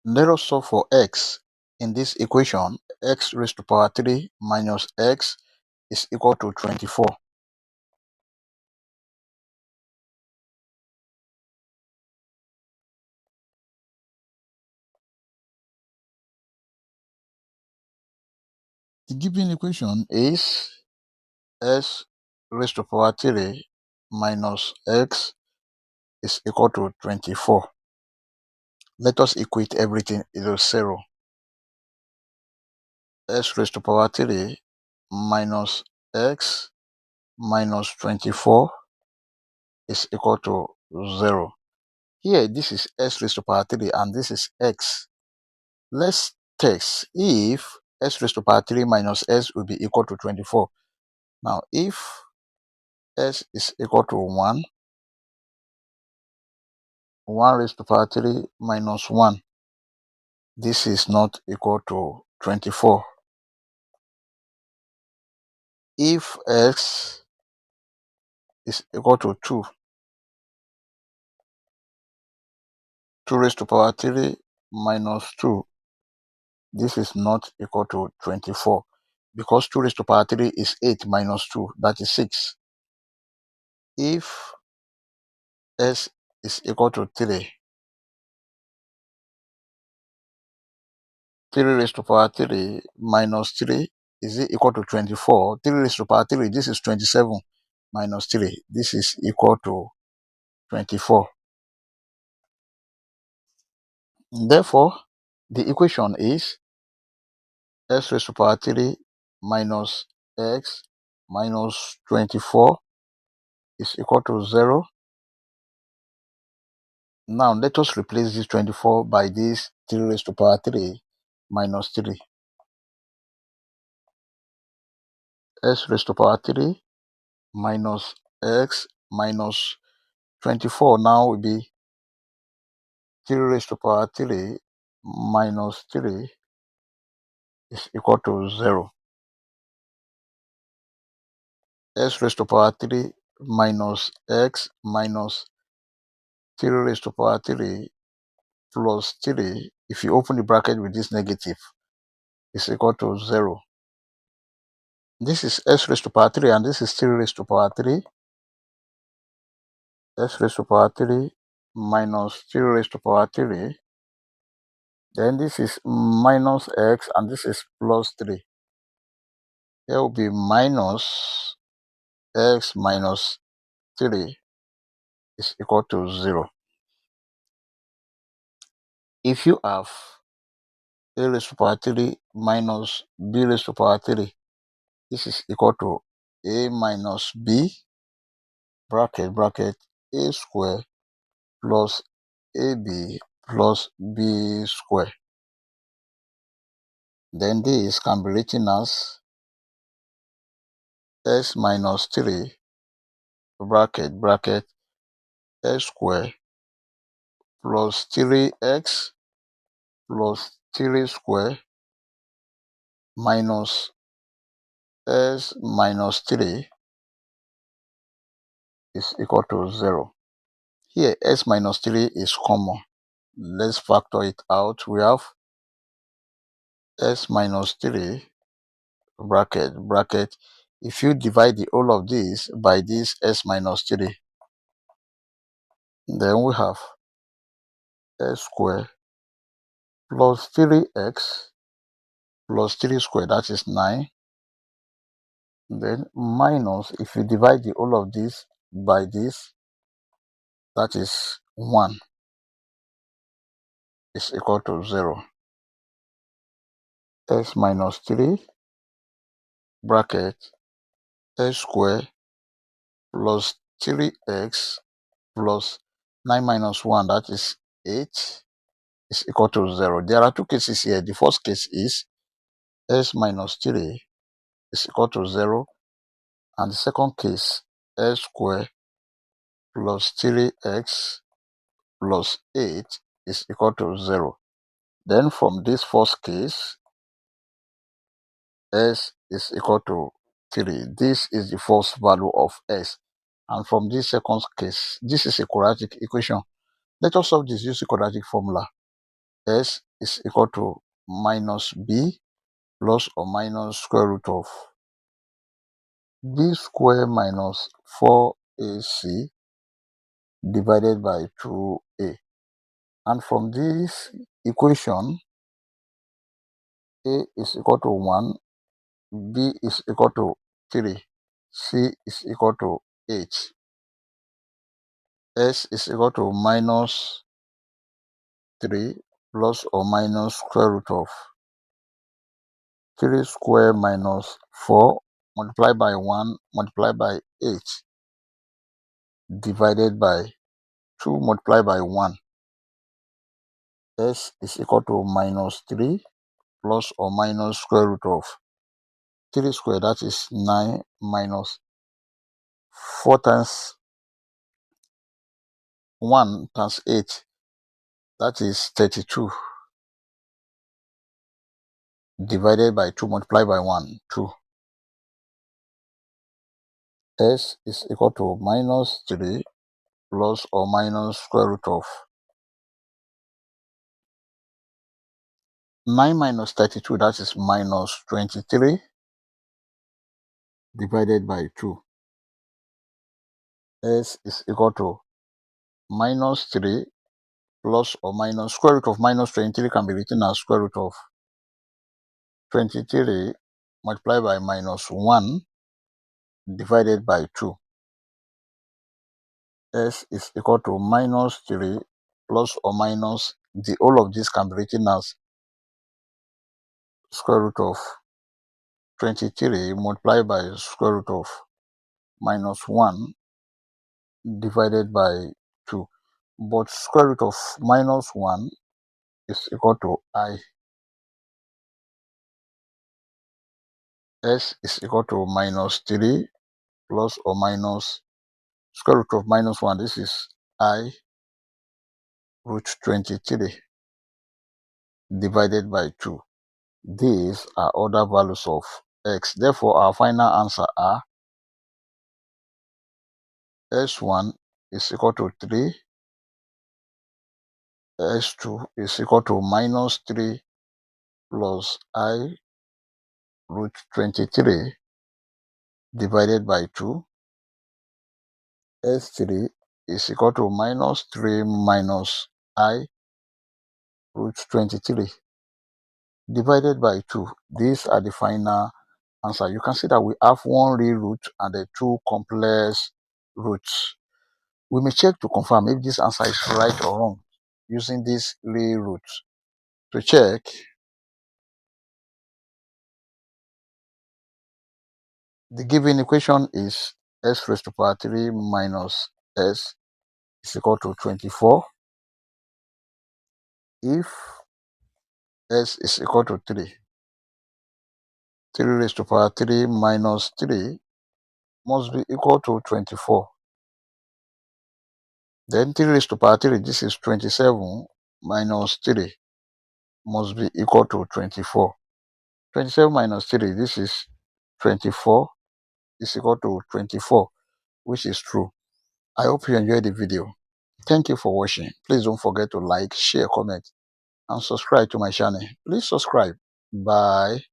Let us solve for x. In this equation, x raised to power 3 minus x is equal to 24. The given equation is s raised to power 3 minus x is equal to 24. Let us equate everything to 0. S raised to power 3 minus x minus 24 is equal to 0. Here, this is s raised to power 3 and this is x. Let's test if s raised to power 3 minus s will be equal to 24. Now, if s is equal to 1, 1 raised to power 3 minus 1, this is not equal to 24. If x is equal to 2, 2 raised to power 3 minus 2, this is not equal to 24 because 2 raised to power 3 is 8 minus 2, that is 6. If s is equal to 3, 3 raised to power 3 minus 3 is it equal to 24? 3 raised to power 3, this is 27 minus 3, this is equal to 24. Therefore, the equation is s raised to power 3 minus x minus 24 is equal to 0. Now, let us replace this 24 by this 3 raised to power 3 minus 3. S raised to power 3 minus x minus 24 now will be 3 raised to power 3 minus 3 is equal to 0. S raised to power 3 minus x minus 3 raised to power 3 plus 3, if you open the bracket with this negative, is equal to 0. This is s raised to power 3 and this is 3 raised to power 3. S raised to power 3 minus 3 raised to power 3. Then this is minus x and this is plus 3. Here will be minus x minus 3 is equal to 0. If you have a raised to power 3 minus b raised to power 3, this is equal to a minus b bracket a square plus ab plus b square. Then this can be written as s minus 3 bracket s square plus 3x plus 3 square minus s minus 3 is equal to 0. Here, s minus 3 is common. Let's factor it out. We have s minus 3 bracket. If you divide the whole of this by this s minus 3, then we have s square plus 3x plus 3 square, that is 9. Then minus, if you divide the whole of this by this, that is 1, is equal to 0. S minus 3 bracket s square plus 3x plus 9 minus 1, that is 8, is equal to 0. There are two cases here. The first case is s minus 3 is equal to 0. And the second case, s square plus 3x plus 8 is equal to 0. Then from this first case, s is equal to 3. This is the first value of s. And from this second case, this is a quadratic equation. Let us solve this using quadratic formula. S is equal to minus b plus or minus square root of b square minus 4ac divided by 2a. And from this equation, a is equal to 1, b is equal to 3, c is equal to 8, s is equal to minus 3 plus or minus square root of 3 square minus 4 multiplied by 1 multiplied by 8 divided by 2 multiplied by 1. S is equal to minus 3 plus or minus square root of 3 square, that is 9, minus 4 times 1 times 8, that is 32, divided by 2 multiplied by 1, 2. S is equal to minus 3 plus or minus square root of 9 minus 32, that is minus 23, divided by 2. S is equal to minus 3 plus or minus square root of minus 23 can be written as square root of 23 multiplied by minus 1 divided by 2. S is equal to minus 3 plus or minus, the whole of this can be written as square root of 23 multiplied by square root of minus 1 divided by 2. But square root of minus 1 is equal to I. S is equal to minus 3 plus or minus square root of minus 1. This is I root 23 divided by 2. These are other values of x. Therefore, our final answer are s1 is equal to 3, s2 is equal to minus 3 plus I root 23 divided by 2, s3 is equal to minus 3 minus I root 23 divided by 2. These are the final answer. You can see that we have one real root and the 2 complex roots. We may check to confirm if this answer is right or wrong using this real root. To check, the given equation is s raised to power 3 minus s is equal to 24. If s is equal to 3, 3 raised to power 3 minus 3 must be equal to 24. Then 3 raised to power 3, this is 27 minus 3 must be equal to 24. 27 minus 3, this is 24, is equal to 24, which is true. I hope you enjoyed the video. Thank you for watching. Please don't forget to like, share, comment, and subscribe to my channel. Please subscribe. Bye.